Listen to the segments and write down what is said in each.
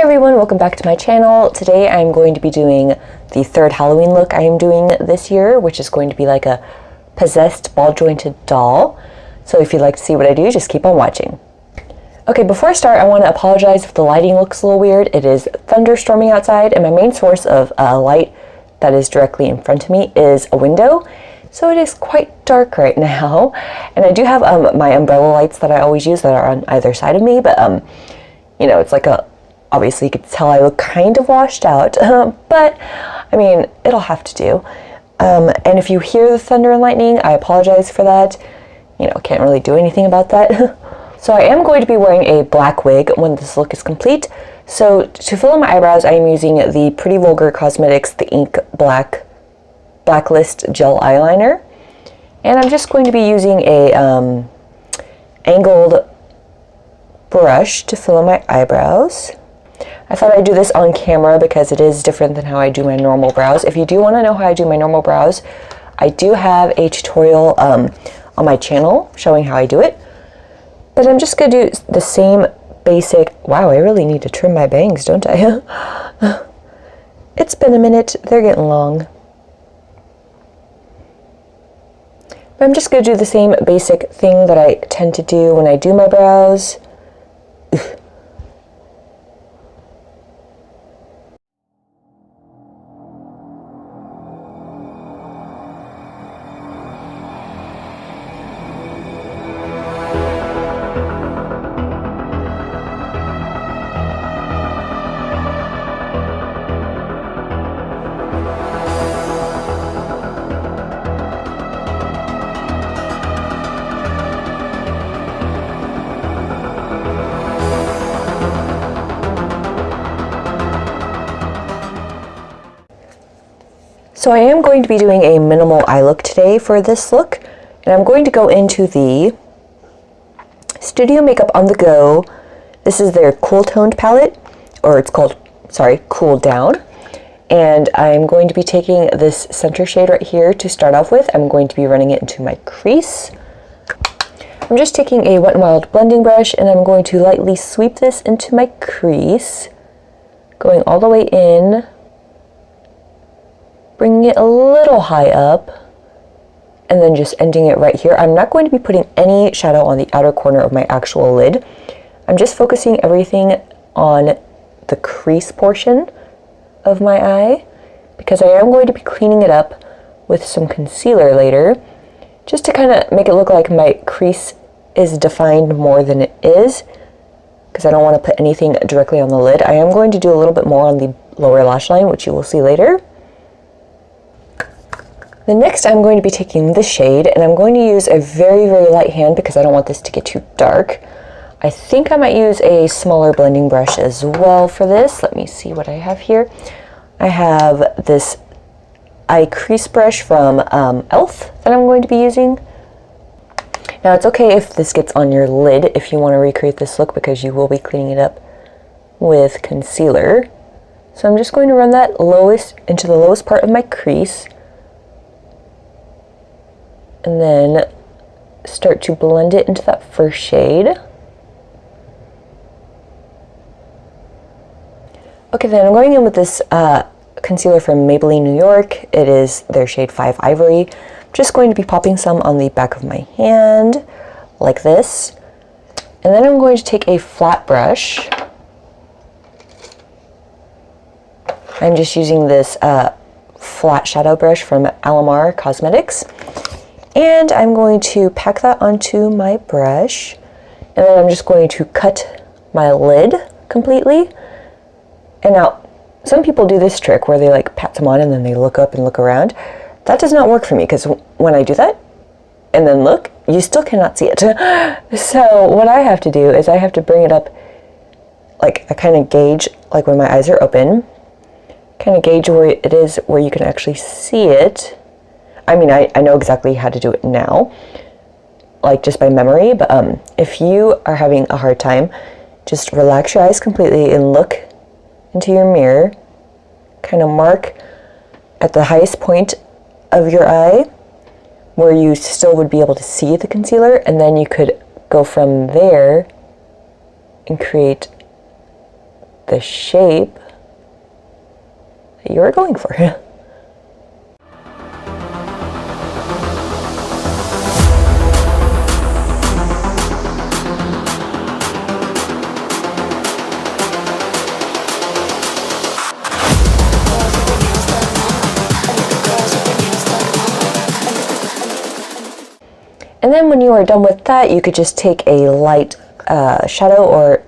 everyone, welcome back to my channel. Today I'm going to be doing the third Halloween look I am doing this year, which is going to be like a possessed ball jointed doll. So if you'd like to see what I do, just keep on watching. Okay, before I start, I want to apologize if the lighting looks a little weird. It is thunderstorming outside, and my main source of light that is directly in front of me is a window. So it is quite dark right now. And I do have my umbrella lights that I always use that are on either side of me, but you know, it's like obviously you could tell I look kind of washed out, but I mean, it'll have to do. And if you hear the thunder and lightning, I apologize for that. You know, can't really do anything about that. So I am going to be wearing a black wig when this look is complete. So to fill in my eyebrows, I am using the Pretty Vulgar Cosmetics The Ink Blacklist Gel Eyeliner. And I'm just going to be using a angled brush to fill in my eyebrows. I thought I'd do this on camera because it is different than how I do my normal brows. If you do want to know how I do my normal brows, I do have a tutorial on my channel showing how I do it. But I'm just going to do the same basic... Wow, I really need to trim my bangs, don't I? It's been a minute. They're getting long. But I'm just going to do the same basic thing that I tend to do when I do my brows. So I am going to be doing a minimal eye look today for this look, and I'm going to go into the Studio Makeup On The Go. This is their Cool Toned palette, or it's called, sorry, Cool Down. And I'm going to be taking this center shade right here to start off with. I'm going to be running it into my crease. I'm just taking a Wet n Wild blending brush, and I'm going to lightly sweep this into my crease, going all the way in, bringing it a little high up, and then just ending it right here. I'm not going to be putting any shadow on the outer corner of my actual lid. I'm just focusing everything on the crease portion of my eye, because I am going to be cleaning it up with some concealer later, just to kind of make it look like my crease is defined more than it is, because I don't want to put anything directly on the lid. I am going to do a little bit more on the lower lash line, which you will see later. The next, I'm going to be taking this shade, and I'm going to use a very, very light hand because I don't want this to get too dark. I think I might use a smaller blending brush as well for this. Let me see what I have here. I have this eye crease brush from e.l.f. that I'm going to be using. Now, it's okay if this gets on your lid if you want to recreate this look, because you will be cleaning it up with concealer. So I'm just going to run that into the lowest part of my crease, and then start to blend it into that first shade. Okay, then I'm going in with this concealer from Maybelline New York. It is their shade 5 Ivory. I'm just going to be popping some on the back of my hand, like this. And then I'm going to take a flat brush. I'm just using this flat shadow brush from Alamar Cosmetics. And I'm going to pack that onto my brush, and then I'm just going to cut my lid completely. And now, some people do this trick where they like pat them on and then they look up and look around. That does not work for me, because when I do that and then look, you still cannot see it. So what I have to do is I have to bring it up, like I kind of gauge, like when my eyes are open, kind of gauge where it is where you can actually see it. I mean, I know exactly how to do it now, like just by memory, but if you are having a hard time, just relax your eyes completely and look into your mirror, kind of mark at the highest point of your eye where you still would be able to see the concealer, and then you could go from there and create the shape that you're going for. And then when you are done with that, you could just take a light shadow, or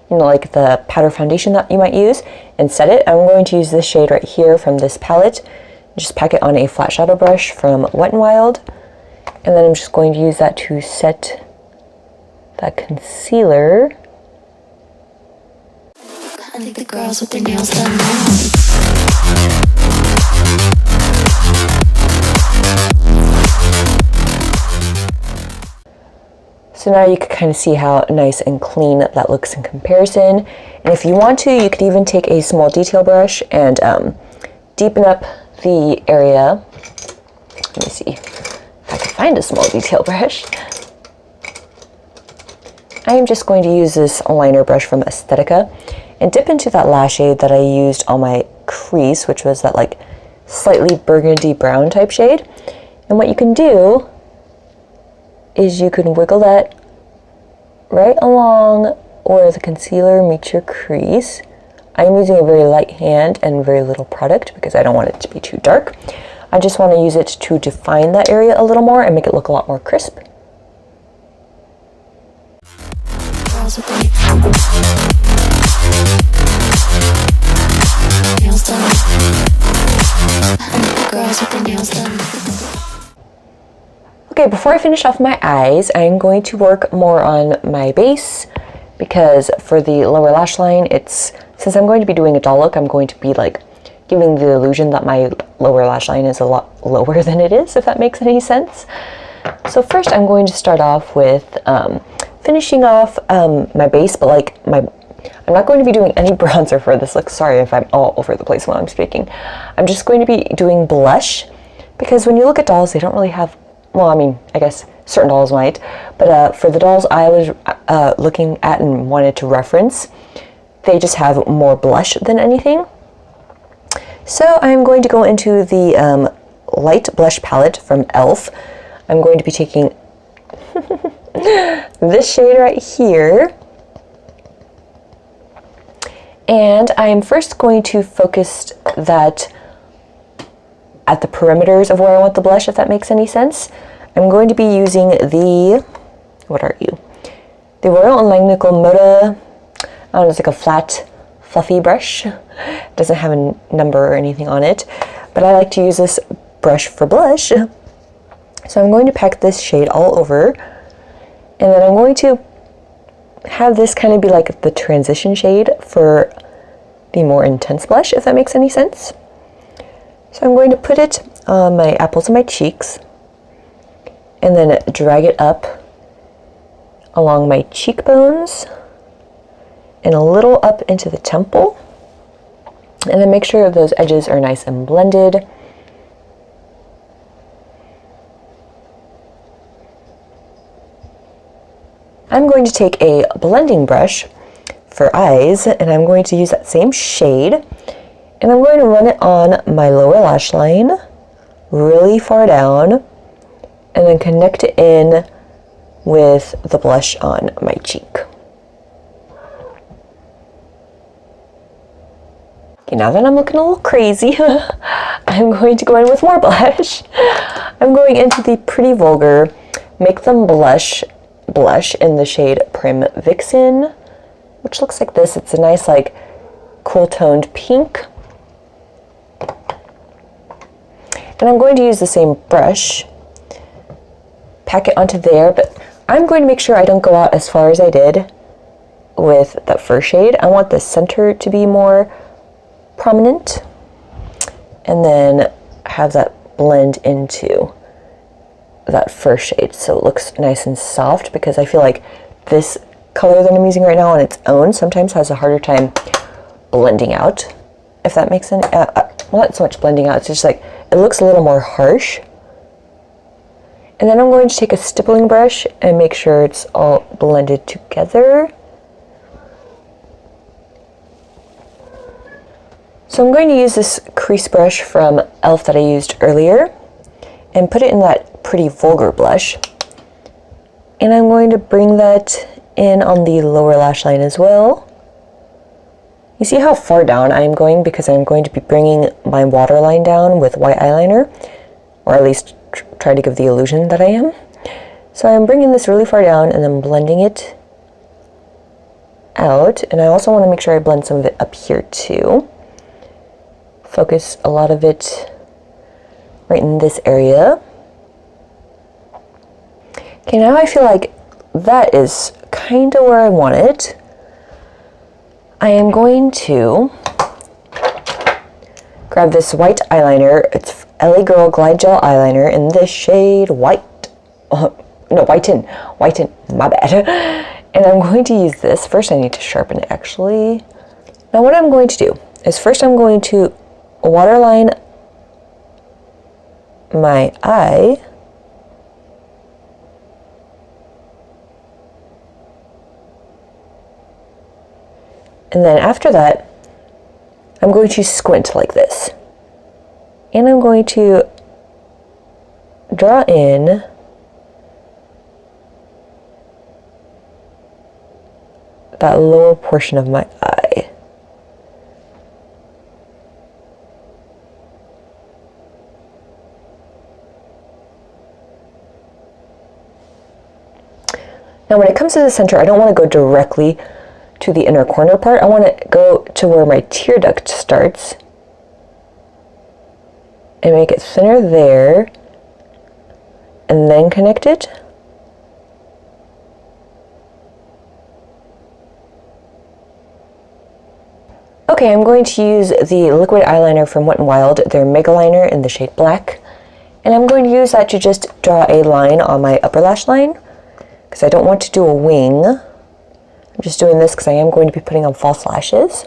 like the powder foundation that you might use, and set it. I'm going to use this shade right here from this palette. Just pack it on a flat shadow brush from Wet n Wild, and then I'm just going to use that to set that concealer. I think the girls with their nails done now. So now you can kind of see how nice and clean that looks in comparison. And if you want to, you could even take a small detail brush and deepen up the area. Let me see if I can find a small detail brush. I am just going to use this liner brush from Aesthetica and dip into that lash shade that I used on my crease, which was that like slightly burgundy brown type shade. And what you can do is you can wiggle that right along where the concealer meets your crease. I'm using a very light hand and very little product because I don't want it to be too dark. I just want to use it to define that area a little more and make it look a lot more crisp. Okay, before I finish off my eyes, I'm going to work more on my base, because for the lower lash line, since I'm going to be doing a doll look, I'm going to be like giving the illusion that my lower lash line is a lot lower than it is, if that makes any sense. So first I'm going to start off with finishing off my base, but I'm not going to be doing any bronzer for this look. Sorry if I'm all over the place when I'm speaking. I'm just going to be doing blush, because when you look at dolls, they don't really have, well, I mean, I guess certain dolls might, but for the dolls I was looking at and wanted to reference, they just have more blush than anything. So I'm going to go into the light blush palette from e.l.f. I'm going to be taking this shade right here, and I'm first going to focus that at the perimeters of where I want the blush, if that makes any sense. I'm going to be using the, what are you? The Royal & Langnickel Moda, I don't know, it's like a flat, fluffy brush. It doesn't have a number or anything on it, but I like to use this brush for blush. So I'm going to pack this shade all over, and then I'm going to have this kind of be like the transition shade for the more intense blush, if that makes any sense. So I'm going to put it on my apples of my cheeks, and then drag it up along my cheekbones and a little up into the temple, and then make sure those edges are nice and blended. I'm going to take a blending brush for eyes, and I'm going to use that same shade, and I'm going to run it on my lower lash line really far down, and then connect it in with the blush on my cheek. Okay, now that I'm looking a little crazy, I'm going to go in with more blush. I'm going into the Pretty Vulgar Make Them Blush in the shade Prim Vixen, which looks like this. It's a nice, like, cool toned pink. And I'm going to use the same brush, pack it onto there, but I'm going to make sure I don't go out as far as I did with that first shade. I want the center to be more prominent, and then have that blend into that first shade so it looks nice and soft, because I feel like this color that I'm using right now on its own sometimes has a harder time blending out, if that makes sense. Well, not so much blending out, it's just like it looks a little more harsh. And then I'm going to take a stippling brush and make sure it's all blended together. So I'm going to use this crease brush from e.l.f. that I used earlier and put it in that pretty vulgar blush. And I'm going to bring that in on the lower lash line as well. You see how far down I'm going because I'm going to be bringing my waterline down with white eyeliner, or at least try to give the illusion that I am. So I'm bringing this really far down and then blending it out. And I also want to make sure I blend some of it up here too. Focus a lot of it right in this area. Okay, now I feel like that is kind of where I want it. I am going to grab this white eyeliner. It's LA Girl Glide Gel Eyeliner in this shade White. No, Whiten, my bad. And I'm going to use this. First I need to sharpen it actually. Now what I'm going to do is first I'm going to waterline my eye. And then after that, I'm going to squint like this. And I'm going to draw in that lower portion of my eye. Now when it comes to the center, I don't want to go directly to the inner corner part. I want to go to where my tear duct starts and make it thinner there and then connect it. Okay, I'm going to use the liquid eyeliner from Wet n Wild, their Mega Liner in the shade Black, and I'm going to use that to just draw a line on my upper lash line because I don't want to do a wing. I'm just doing this because I am going to be putting on false lashes.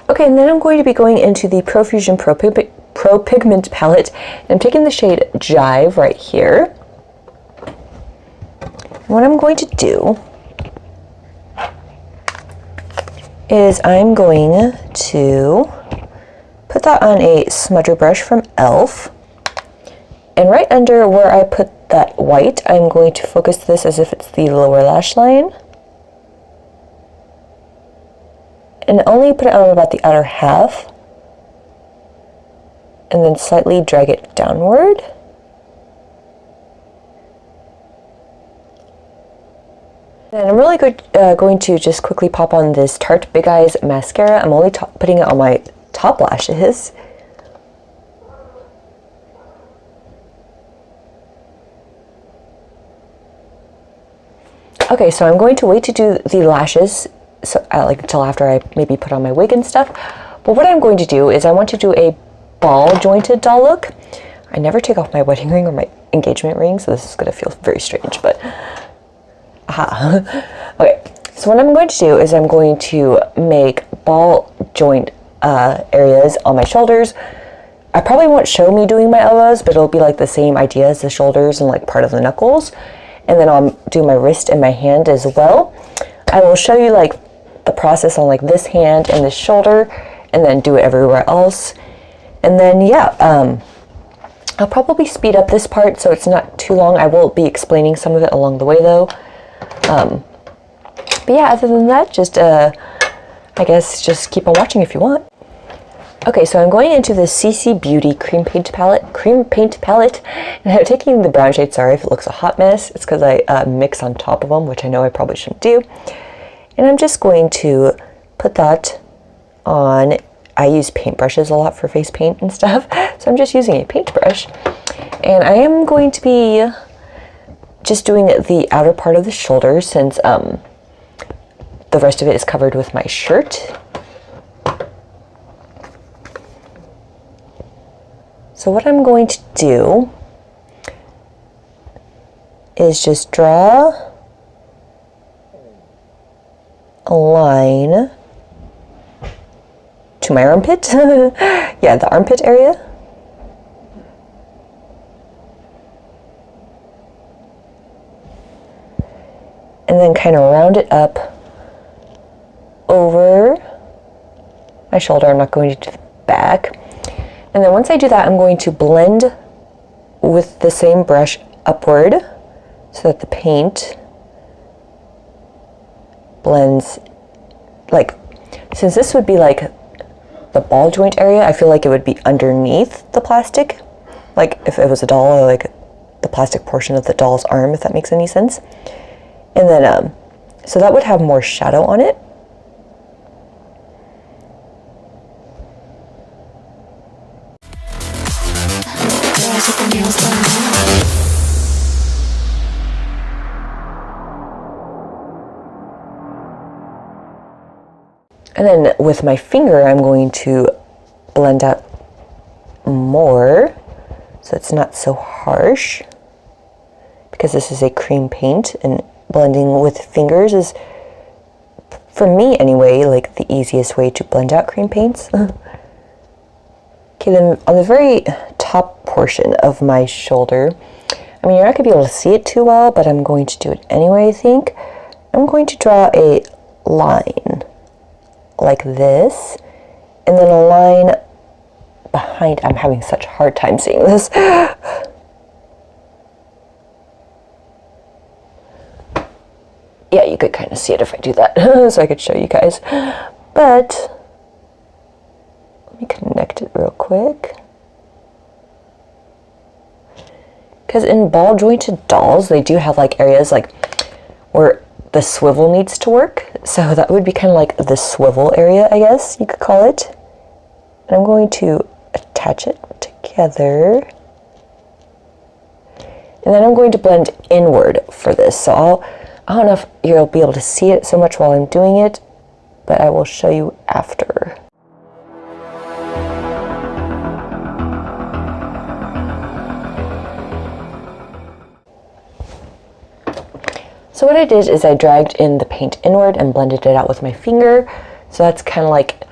Okay, and then I'm going to be going into the Profusion Pro Pigment palette, and I'm taking the shade Jive right here. And what I'm going to do is I'm going to put that on a smudger brush from e.l.f. And right under where I put that white, I'm going to focus this as if it's the lower lash line. And only put it on about the outer half. And then slightly drag it downward. And I'm really going to just quickly pop on this Tarte Big Eyes mascara. I'm only putting it on my top lashes. Okay, so I'm going to wait to do the lashes like until after I maybe put on my wig and stuff. But what I'm going to do is I want to do a ball jointed doll look. I never take off my wedding ring or my engagement ring, so this is going to feel very strange, but aha. Okay, so what I'm going to do is I'm going to make ball joint areas on my shoulders. I probably won't show me doing my elbows, but it'll be like the same idea as the shoulders and like part of the knuckles. And then I'll do my wrist and my hand as well. I will show you like the process on like this hand and this shoulder, and then do it everywhere else. And then yeah, I'll probably speed up this part so it's not too long. I will be explaining some of it along the way though. But yeah, other than that, just I guess just keep on watching if you want. Okay, so I'm going into the CC Beauty cream paint palette, and I'm taking the brown shade. Sorry if it looks a hot mess. It's because I mix on top of them, which I know I probably shouldn't do. And I'm just going to put that on. I use paintbrushes a lot for face paint and stuff, so I'm just using a paintbrush. And I am going to be just doing the outer part of the shoulder since the rest of it is covered with my shirt. So what I'm going to do is just draw a line to my armpit. Yeah, the armpit area. And then kind of round it up over my shoulder. I'm not going to do the back. And then once I do that, I'm going to blend with the same brush upward so that the paint blends, like, since this would be like the ball joint area, I feel like it would be underneath the plastic, like if it was a doll, or like the plastic portion of the doll's arm, if that makes any sense. And then so that would have more shadow on it. And then with my finger, I'm going to blend out more so it's not so harsh, because this is a cream paint, and blending with fingers is, for me anyway, like the easiest way to blend out cream paints. Okay, then on the very top portion of my shoulder, I mean, you're not going to be able to see it too well, but I'm going to do it anyway, I think. I'm going to draw a line like this, and then a line behind. I'm having such a hard time seeing this. Yeah, you could kind of see it if I do that, so I could show you guys. But let me connect it real quick. Because in ball jointed dolls, they do have like areas like where the swivel needs to work. So that would be kind of like the swivel area, I guess you could call it. And I'm going to attach it together. And then I'm going to blend inward for this. So I don't know if you'll be able to see it so much while I'm doing it, but I will show you after. So what I did is I dragged in the paint inward and blended it out with my finger. So that's kind of like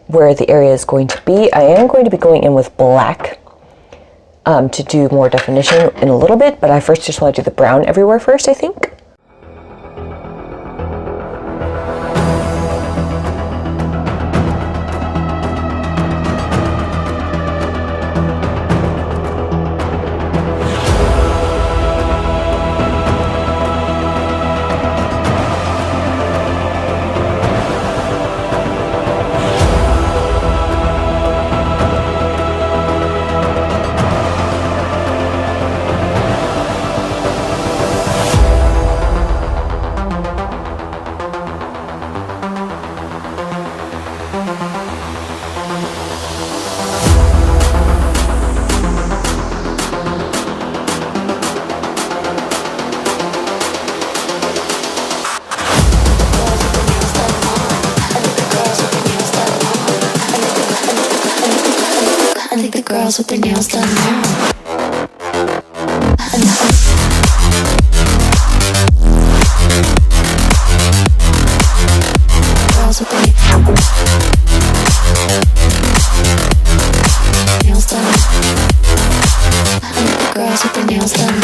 where the area is going to be. I am going to be going in with black to do more definition in a little bit, but I first just want to do the brown everywhere first, I think. Girls with their nails done now. Girls with their nails done. Girls with their nails done.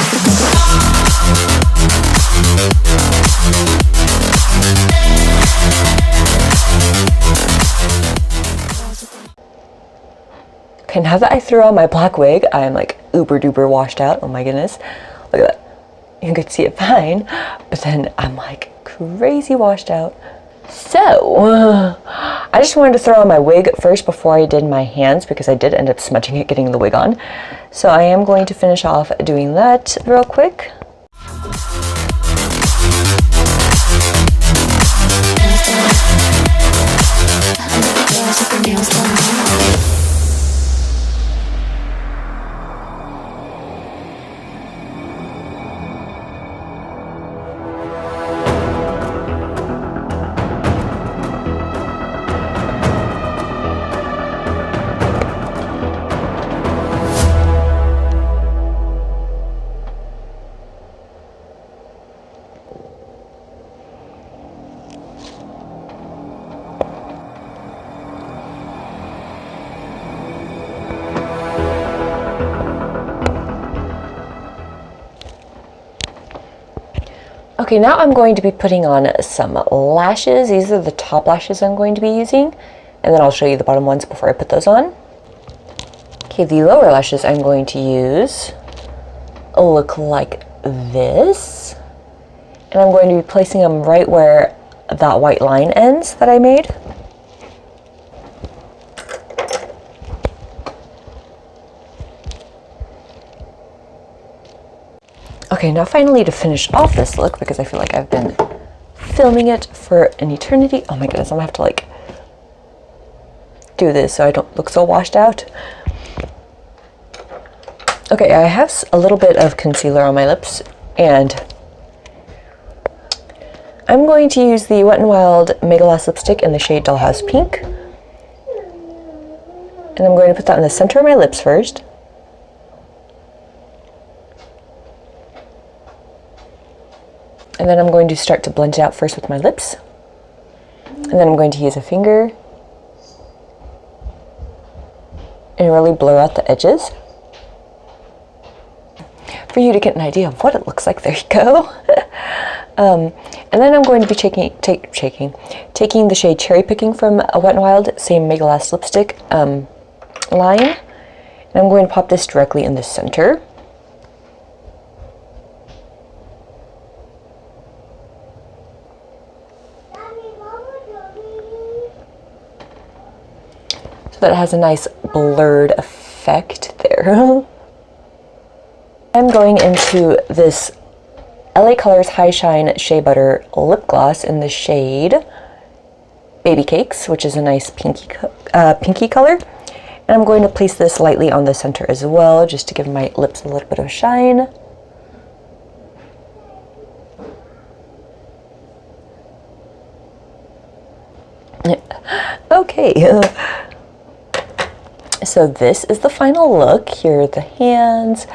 Okay, now that I threw on my black wig, I am like uber duper washed out. Oh my goodness. Look at that. You could see it fine, but then I'm like crazy washed out. So, I just wanted to throw on my wig first before I did my hands, because I did end up smudging it getting the wig on. So I am going to finish off doing that real quick. Okay, now I'm going to be putting on some lashes. These are the top lashes I'm going to be using, and then I'll show you the bottom ones before I put those on. Okay, the lower lashes I'm going to use look like this, and I'm going to be placing them right where that white line ends that I made. Okay, now finally to finish off this look, because I feel like I've been filming it for an eternity. Oh my goodness, I'm gonna have to like do this so I don't look so washed out. Okay, I have a little bit of concealer on my lips, and I'm going to use the Wet n Wild Mega Lash lipstick in the shade Dollhouse Pink. And I'm going to put that in the center of my lips first. And then I'm going to start to blend it out first with my lips. And then I'm going to use a finger and really blur out the edges for you to get an idea of what it looks like. There you go. And then I'm going to be taking the shade Cherry Picking from a Wet n Wild, same Mega Lash lipstick line. And I'm going to pop this directly in the center. So that it has a nice blurred effect there. I'm going into this LA Colors High Shine Shea Butter lip gloss in the shade Baby Cakes, which is a nice pinky color. And I'm going to place this lightly on the center as well, just to give my lips a little bit of shine. Okay. So this is the final look. Here are the hands,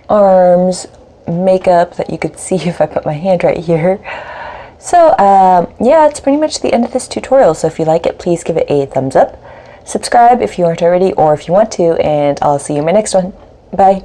arms, makeup that you could see if I put my hand right here. So yeah, it's pretty much the end of this tutorial. So if you like it, please give it a thumbs up. Subscribe if you aren't already, or if you want to, and I'll see you in my next one. Bye.